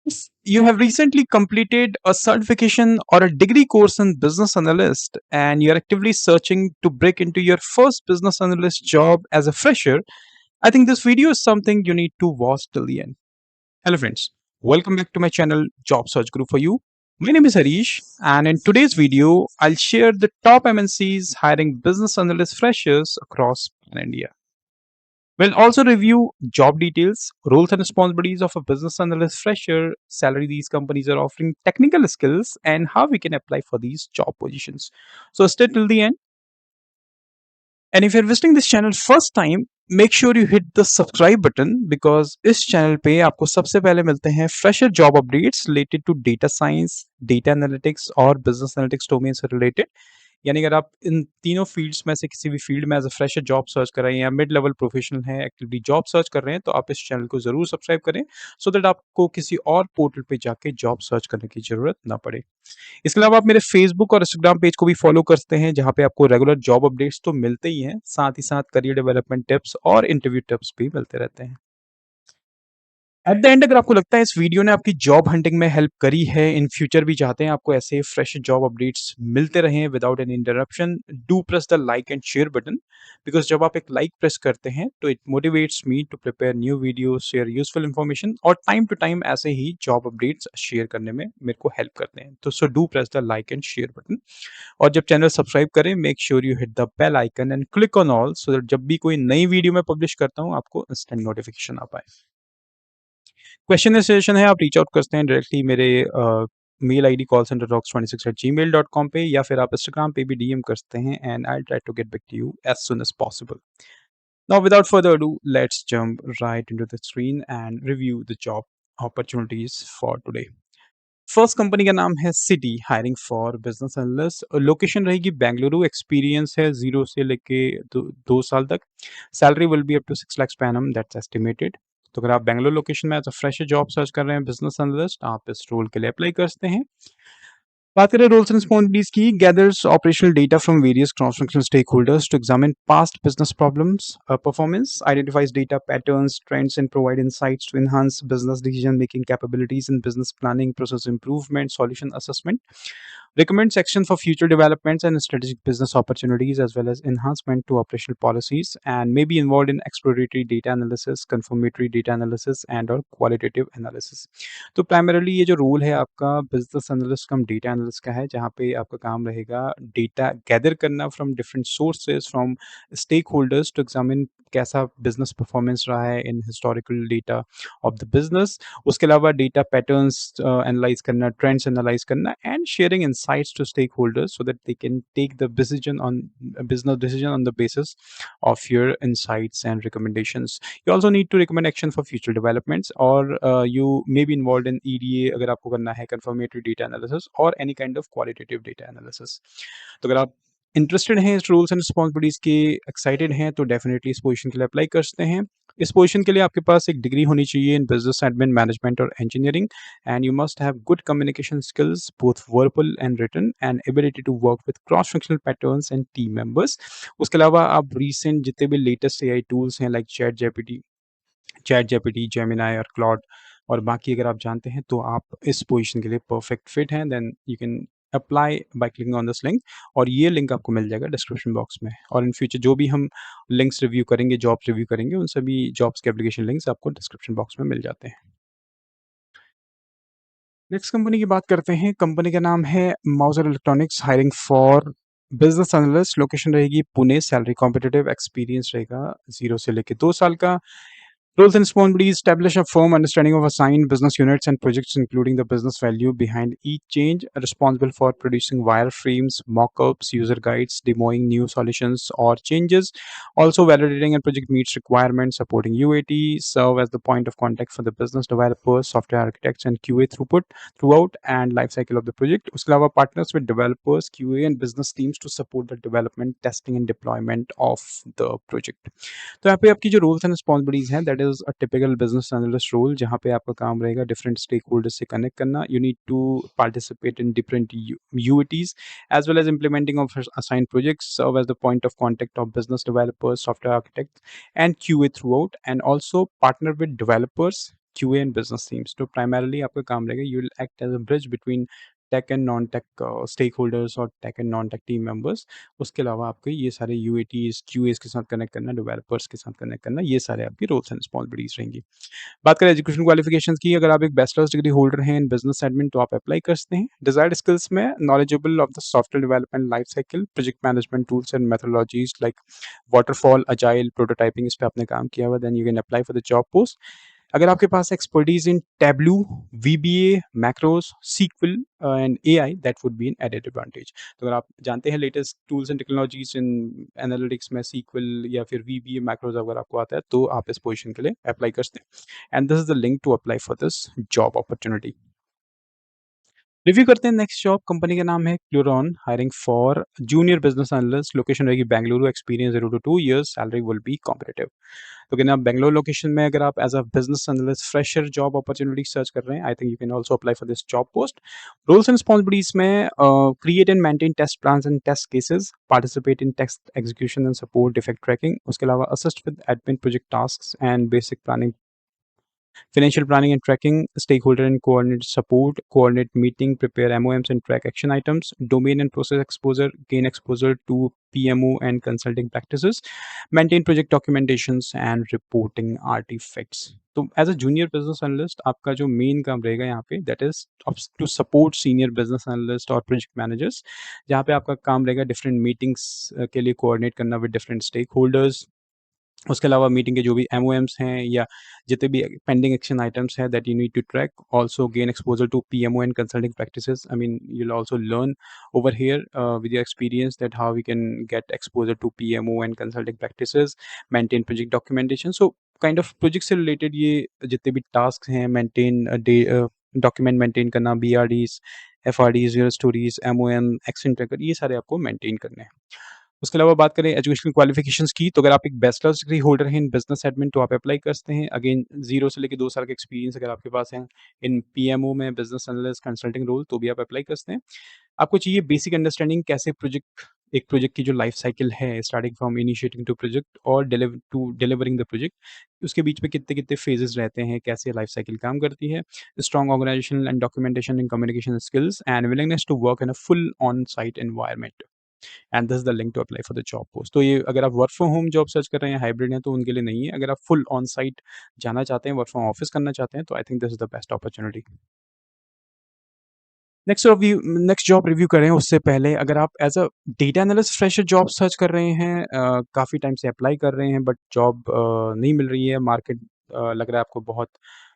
If you have recently completed a certification or a degree course in business analyst and you're actively searching to break into your first business analyst job as a fresher, I think this video is something you need to watch till the end. Hello, friends. Welcome back to my channel, Job Search Group for You. My name is Harish, and in today's video, I'll share the top MNCs hiring business analyst freshers across India. We'll also review job details, roles and responsibilities of a business analyst fresher, salary these companies are offering, technical skills, and how we can apply for these job positions. So stay till the end. And if you're visiting this channel first time, make sure you hit the subscribe button because इस channel पे आपको सबसे पहले मिलते हैं fresher job updates related to data science, data analytics और business analytics domain से related. यानी अगर आप इन तीनों फील्ड्स में से किसी भी फील्ड में as a fresher job search कर रहे हैं या मिड लेवल प्रोफेशनल हैं एक्टिवली जॉब सर्च कर रहे हैं तो आप इस चैनल को ज़रूर सब्सक्राइब करें सो दैट आपको किसी और पोर्टल पे जाके जॉब सर्च करने की ज़रूरत ना पड़े। इसके अलावा आप मेरे फेसबुक और इंस्टाग्राम पेज को भी फॉलो कर सकते हैं जहाँ पे आपको रेगुलर जॉब अपडेट्स तो मिलते ही हैं, साथ ही साथ करियर डेवलपमेंट टिप्स और इंटरव्यू टिप्स भी मिलते रहते हैं। एट द एंड अगर आपको लगता है इस वीडियो ने आपकी जॉब हंटिंग में हेल्प करी है, इन फ्यूचर भी चाहते हैं आपको ऐसे फ्रेश जॉब अपडेट्स मिलते रहें without any interruption, do press the like and share button because जब आप एक लाइक प्रेस करते हैं तो it motivates me to prepare new video, share useful information और टाइम टू टाइम ऐसे ही जॉब अपडेट्स शेयर करने में मेरे को हेल्प करते हैं। तो so do press the like and share button और जब चैनल सब्सक्राइब करें make sure you hit the bell icon and click on all so that जब भी कोई नई वीडियो मैं पब्लिश करता हूँ आपको इंस्टेंट नोटिफिकेशन आ पाए। क्वेश्चन सेशन है, आप रीच आउट कर सकते हैं डायरेक्टली मेरे mail ID call center rocks 26@gmail.com पे या फिर आप इंस्टाग्राम पे भी डीएम कर सकते हैं and I try to get back to you as soon as possible. Now without further ado let's jump right into the screen and review the job opportunities for today. First company का नाम है Citi hiring for business analyst, location रहेगी Bengaluru, experience है 0 से लेके 2 साल तक, salary will be up to 6 lakh per annum that's estimated. तो अगर आप बेंगलुरु लोकेशन में as a fresher job search कर रहे हैं बिजनेस एनालिस्ट, आप इस रोल के लिए अप्लाई कर सकते हैं। बात करें रोल्स एंड रिस्पॉन्सिबिलिटीज की, gathers operational data from various cross functional stakeholders to examine past business problems performance, identifies data patterns trends and provide insights to enhance business decision making capabilities in business planning, process improvement, solution assessment, recommends action for future developments and strategic business opportunities as well as enhancement to operational policies, and may be involved in exploratory data analysis, confirmatory data analysis and or qualitative analysis। तो primarily ये जो role है आपका business analyst cum data analyst का है जहाँ पे आपका काम रहेगा डेटा गैदर करना from different sources from stakeholders to examine कैसा बिजनेस परफॉर्मेंस रहा है in historical data of the business. उसके अलावा डेटा पैटर्न्स एनालाइज करना, ट्रेंड्स एनालाइज करना and sharing insights to stakeholders so that they can take the decision on business decision on the basis of your insights and recommendations. You also need to recommend action for future developments, or you may be involved in EDA अगर आपको करना है confirmatory data analysis or any kind of qualitative data analysis। तो अगर आप interested हैं इस rules and responsibilities के, एक्साइटेड हैं तो डेफिनेटली इस पोजीशन के लिए अप्लाई कर सकते हैं। इस पोजीशन के लिए आपके पास एक डिग्री होनी चाहिए इन बिजनेस एडमिन, मैनेजमेंट और engineering, and you must have good communication skills both verbal and written and ability to work with cross functional patterns and team members. उसके अलावा आप रीसेंट जितने भी लेटेस्ट एआई टूल्स हैं like ChatGPT, Gemini और Claude और बाकी अगर आप जानते हैं तो आप इस पोजीशन के लिए परफेक्ट फिट हैं। Then you can apply by clicking on this link और ये लिंक आपको मिल जाएगा डिस्क्रिप्शन बॉक्स में। और इन फ्यूचर जो भी हम लिंक्स रिव्यू करेंगे, जॉब्स रिव्यू करेंगे, उन सभी जॉब्स के एप्लीकेशन लिंक्स आपको डिस्क्रिप्शन बॉक्स में मिल जाते हैं। नेक्स्ट कंपनी की बात करते हैं। कंपनी का नाम है Mauser electronics hiring for business analyst, location रहेगी पुणे, सैलरी कॉम्पिटिटिव, एक्सपीरियंस रहेगा 0 से लेके 2 साल का। Roles and responsibilities: establish a firm understanding of assigned business units and projects, including the business value behind each change. Responsible for producing wireframes, mock-ups, user guides, demoing new solutions or changes. Also validating and project meets requirements, supporting UAT. Serve as the point of contact for the business developers, software architects, and QA throughout and life cycle of the project. उसके अलावा partners with developers, QA, and business teams to support the development, testing, and deployment of the project। तो यहाँ पे आपकी जो roles and responsibilities हैं that is a typical business analyst role जहाँ पे आपका काम रहेगा डिफरेंट स्टेक होल्डर्स से कनेक्ट करना। You need to participate in different UATs as well as implementing of assigned projects, serve as the point of contact of business developers, software architects, and QA throughout, and also partner with developers, QA and business teams. तो primarily आपका काम रहेगा, you will act as a bridge between tech and non tech stakeholders और tech and non tech team members. उसके अलावा आपके ये सारे यूएटीज क्यूएस के साथ कनेक्ट करना, डेवलपर्स के साथ कनेक्ट करना, ये सारे आपकी रोल्स एंड रिस्पॉन्सिबिलिटीज रहेंगी। बात करें एजुकेशन क्वालिफिकेशंस की, अगर आप एक बैचलर्स डिग्री होल्डर हैं इन बिजनेस एडमिन तो आप अप्लाई कर सकते हैं। डिजायर्ड स्किल्स में knowledgeable of the software development life cycle, project management tools and methodologies like waterfall, agile, prototyping, इस पे आपने काम किया हुआ, then you can apply for the job post. अगर आपके पास expertise in Tableau, VBA, macros, SQL and AI, that would be an added advantage. तो अगर आप जानते हैं latest tools and technologies in analytics में सीक्वल या फिर वीबीए, मैक्रोस अगर आपको आता है तो आप इस पोजीशन के लिए अप्लाई कर सकते हैं। And this is the link to apply for this job opportunity. Review करते हैं नेक्स्ट जॉब। कंपनी का नाम है क्लूरॉन, hiring for junior business analyst, location रहेगी Bengaluru, experience 0 to 2 years, salary will be competitive. तो कहना आप बेंगलोर लोकेशन में अगर आप as a business analyst fresher job opportunity search कर रहे हैं, I think you can also apply for this job post. Roles and responsibilities में create and maintain test plans and test cases, participate in test execution and support defect tracking. उसके अलावा assist with admin project task and basic planning, financial planning and tracking, stakeholder and coordinate support, coordinate meeting, prepare MOMs and track action items, domain and process exposure, gain exposure to PMO and consulting practices, maintain project documentations and reporting artifacts. तो as a junior business analyst आपका जो main काम रहेगा यहाँ पे, that is to support senior business analyst और project managers, जहाँ पे आपका काम रहेगा डिफरेंट मीटिंग्स के लिए कोऑर्डिनेट करना विद डिफरेंट स्टेक होल्डर्स। उसके अलावा मीटिंग के जो भी एमओएम्स हैं या जितने भी पेंडिंग एक्शन आइटम्स हैं that you need to track, also gain exposure to PMO and consulting practices. I mean you will also learn over here with your experience that how we can get exposure to PMO and consulting practices, maintain project documentation. So kind of project से related ये जितने भी tasks हैं, maintain document maintain करना, BRDs, FRDs, user stories, MOM, action tracker, ये सारे आपको maintain करने हैं। उसके अलावा बात करें एजुकेशनल क्वालिफिकेशंस की, तो अगर आप एक बैचलर्स डिग्री होल्डर हैं इन बिजनेस एडमिन तो आप अप्लाई कर सकते हैं। अगेन 0 से लेके 2 साल का एक्सपीरियंस अगर आपके पास है इन पीएमओ में, बिजनेस एनालिस्ट, कंसल्टिंग रोल, तो भी आप अप्लाई कर सकते हैं। आपको चाहिए बेसिक अंडरस्टैंडिंग कैसे प्रोजेक्ट, एक प्रोजेक्ट की जो लाइफ साइकिल है starting from initiating to project और डिलीवरिंग द प्रोजेक्ट, उसके बीच में कितने-कितने फेजेस रहते हैं, कैसे लाइफ साइकिल काम करती है। Strong organizational and documentation and communication skills and willingness to work in a full on site environment. And this is the link to apply for the job post. तो ये अगर आप work from home job search कर रहे हैं, hybrid हैं, तो उनके लिए नहीं है। अगर आप फुल ऑन साइट जाना चाहते हैं, वर्क फ्रॉम ऑफिस करना चाहते हैं, तो I think this is the best opportunity. Next job review करें उससे पहले, अगर आप as a data analyst fresher job search कर रहे हैं, काफ़ी टाइम से अप्लाई कर रहे हैं बट जॉब नहीं मिल रही है, मार्केट लग रहा है आपको बहुत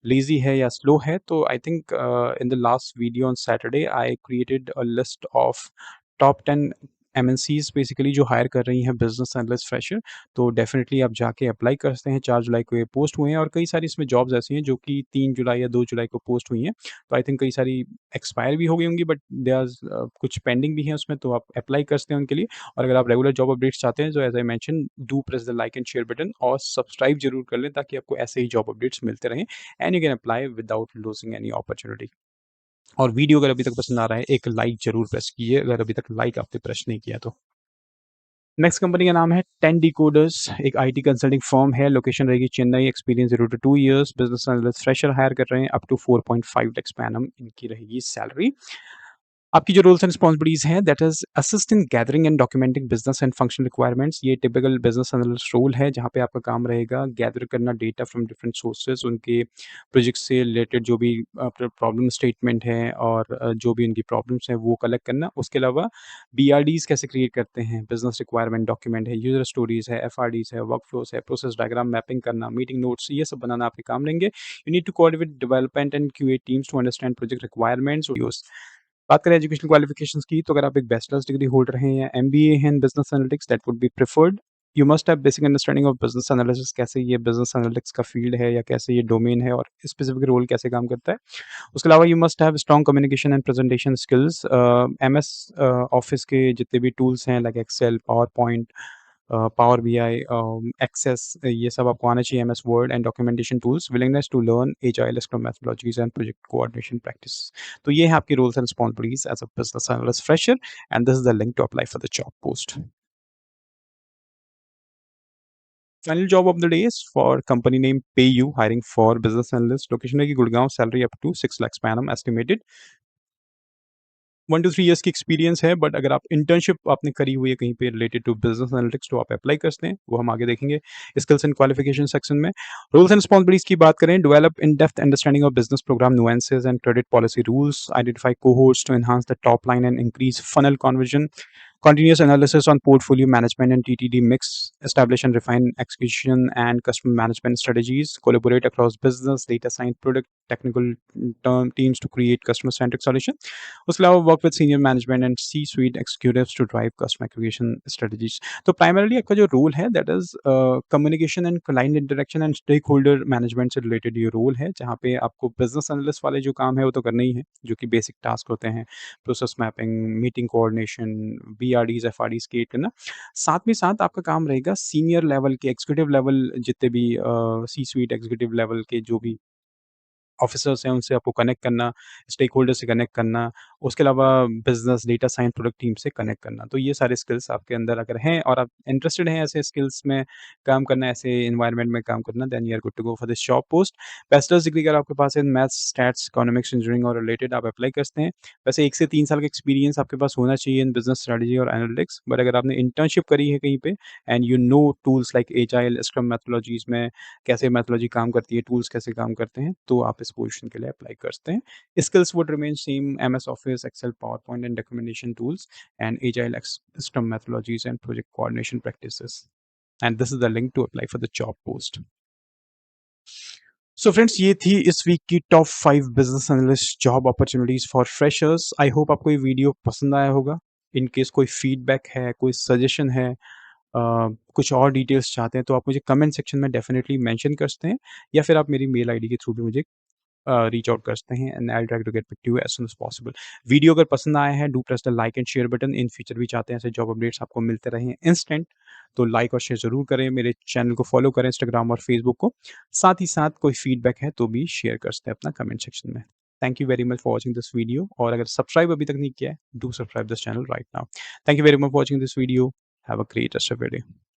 लेजी है या स्लो है, तो I think in the last video on Saturday I created a list of top 10 MNCs basically जो हायर कर रही हैं बिजनेस एनालिस्ट फ्रेशर। तो डेफिनेटली आप जाके अप्लाई कर सकते हैं। 4 जुलाई को ये पोस्ट हुए हैं और कई सारी इसमें जॉब्स ऐसी हैं जो कि 3 जुलाई या 2 जुलाई को पोस्ट हुई हैं। तो आई थिंक कई सारी एक्सपायर भी हो गई होंगी बट दे आर कुछ पेंडिंग भी हैं उसमें, तो आप अप्लाई कर सकते हैं उनके लिए। और अगर आप रेगुलर जॉब अपडेट्स चाहते हैं, तो as I mention, do press the like and share button और सब्सक्राइब जरूर कर लें ताकि आपको ऐसे ही जॉब अपडेट्स मिलते रहें and you can apply without losing any opportunity. और वीडियो अगर अभी तक पसंद आ रहा है, एक लाइक जरूर प्रेस कीजिए अगर अभी तक लाइक आपने प्रेस नहीं किया तो। नेक्स्ट कंपनी का नाम है 10 डिकोडर्स, एक आईटी कंसल्टिंग फर्म है, लोकेशन रहेगी Chennai, experience 0 to 2 years, business analyst fresher hire कर रहे हैं, up to 4.5 lakhs per annum इनकी रहेगी सैलरी। आपकी जो रोल्स एंड रिस्पॉन्सिबिलिटीज हैं, that is assist in gathering and documenting business and function requirements. ये टिपिकल बिजनेस एनालिस्ट रोल है जहाँ पे आपका काम रहेगा गैदर करना डेटा फ्रॉम डिफरेंट सोर्सेज, उनके प्रोजेक्ट से रिलेटेड जो भी प्रॉब्लम स्टेटमेंट है और जो भी उनकी प्रॉब्लम्स हैं वो कलेक्ट करना। उसके अलावा बीआरडीज कैसे क्रिएट करते हैं, बिजनेस रिक्वायरमेंट डॉक्यूमेंट है, यूजर स्टोरीज है, एफआरडीज है, वर्क फ्लोस है, प्रोसेस डायग्राम मैपिंग करना, मीटिंग नोट्स, ये सब बनाना आपके काम रहेंगे। You need to coordinate development and QA teams to understand project requirements. बात करें एजुकेशन क्वालिफिकेशंस की, तो अगर आप एक बैचलर्स डिग्री होल्डर हैं या एमबीए है in business analytics, that would be preferred. You must have basic understanding of business analysis, कैसे ये बिजनेस एनालिटिक्स का फील्ड है या कैसे ये डोमेन है और स्पेसिफिक रोल कैसे काम करता है। उसके अलावा you must have strong communication and presentation skills, MS Office के जितने भी टूल्स हैं like Excel, Power Point, Power BI, Access, ये सब आपको आना चाहिए, MS Word and documentation tools, willingness to learn agile scrum methodologies and project coordination practice. तो ये है आपकी roles and responsibilities as a business analyst fresher and this is the link to apply for the job post. Final job of the day is for company name PayU, hiring for business analyst. Location है कि Gurgaon, salary up to 6 lakhs per annum estimated. 1 to 3 years की experience है, but अगर आप internship आपने करी हुई है कहीं पे रिलेटेड टू बिजनेस एनालिटिक्स तो आप अप्लाई कर सकते हैं, वो हम आगे देखेंगे स्किल्स एंड क्वालिफिकेशन सेक्शन में। रोल्स एंड रिस्पॉन्सिबिलिटीज की बात करें, develop in depth understanding of business program nuances and credit policy rules, identify cohorts to enhance the top line and increase funnel conversion, continuous analysis on portfolio management and TTD mix, establish and refine execution and customer management strategies, collaborate across business, data science, product, technical teams to create customer-centric solution. उसके अलावा work with senior management and C-suite executives to drive customer acquisition strategies. तो primarily आपका जो role है that is communication and client interaction and stakeholder management से related ये role है, जहाँ पे आपको business analyst वाले जो काम है वो तो करना ही है, जो कि basic task होते हैं, process mapping, meeting coordination, BRDs, FRDs create करना। साथ में साथ आपका काम रहेगा सीनियर लेवल के, एग्जीक्यूटिव लेवल जितने भी सी सुइट एग्जीक्यूटिव लेवल के जो भी ऑफ़िसर्स हैं, उनसे आपको कनेक्ट करना, स्टेक होल्डर से कनेक्ट करना, उसके अलावा business, data science, product team से कनेक्ट करना। तो ये सारे स्किल्स आपके अंदर अगर हैं और आप इंटरेस्टेड हैं ऐसे स्किल्स में काम करना, ऐसे एनवायरनमेंट में काम करना, then you are good to go for this job post. Bachelors degree अगर आपके पास है मैथ्स, स्टैट्स, इकोनॉमिक्स, इंजीनियरिंग और रिलेटेड आप अप्लाई कर सकते हैं। वैसे 1 से 3 साल का एक्सपीरियंस आपके पास होना चाहिए इन बिज़नेस स्ट्रैटेजी और एनालिटिक्स, बट अगर आपने इंटर्नशिप करी है कहीं पे and you know tools like agile, scrum methodologies में कैसे मेथोडोलॉजी काम करती है, टूल्स कैसे काम करते हैं, तो आप इस पोजीशन के लिए अप्लाई कर सकते हैं। Skills would remain same, MS Office, Excel, PowerPoint and documentation tools and agile scrum methodologies and project coordination practices. And this is the link to apply for the job post. So friends, ये थी इस week की top 5 business analyst job opportunities for freshers. I hope आपको ये video पसंद आया होगा। In case कोई फीडबैक है, कोई सजेशन है, कुछ और डिटेल्स चाहते हैं तो आप मुझे कमेंट सेक्शन में डेफिनेटली मेंशन कर सकते हैं, या फिर आप मेरी मेल आईडी के थ्रू भी मुझे रीच आउट कर सकते हैं and I will try to get back to you as soon as possible. Video अगर पसंद आया है, do press the like and share button. In future भी चाहते हैं ऐसे जॉब अपडेट्स आपको मिलते रहें इंस्टेंट, तो लाइक और शेयर ज़रूर करें। मेरे चैनल को फॉलो करें इंस्टाग्राम और फेसबुक को। साथ ही साथ कोई फीडबैक है तो भी शेयर कर सकते हैं अपना कमेंट सेक्शन में। Thank you very much for watching this video, और अगर सब्सक्राइब अभी तक नहीं किया है, do subscribe this channel right now. Thank you very much for watching this video. Have a great rest of your day.